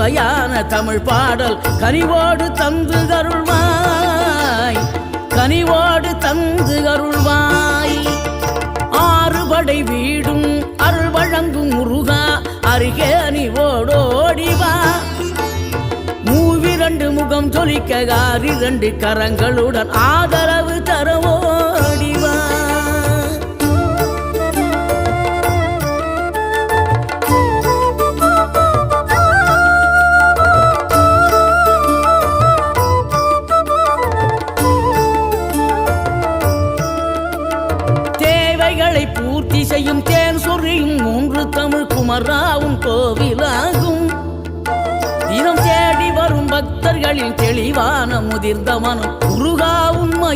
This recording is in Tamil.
சுவையான தமிழ் பாடல் கனிவோடு தந்து அருள்வாய், கனிவோடு தந்து அருள்வாய். ஆறுபடை வீடும் அருள் வழங்கும் முருகா அருகே அணிவோடோடிவா. மூவிரண்டு முகம் சொலிக்க 2 கரங்களுடன் ஆதரவு தரவோடிவா. தேவைகளை பூர்த்தி செய்யும் தேன் சொரியும் 3 தமிழ் குமராவும் கோவிலாகும். தினம் தேடி வரும் பக்தர்களின் தெளிவான முதிர்ந்த மனம் முருகா உண்மையில்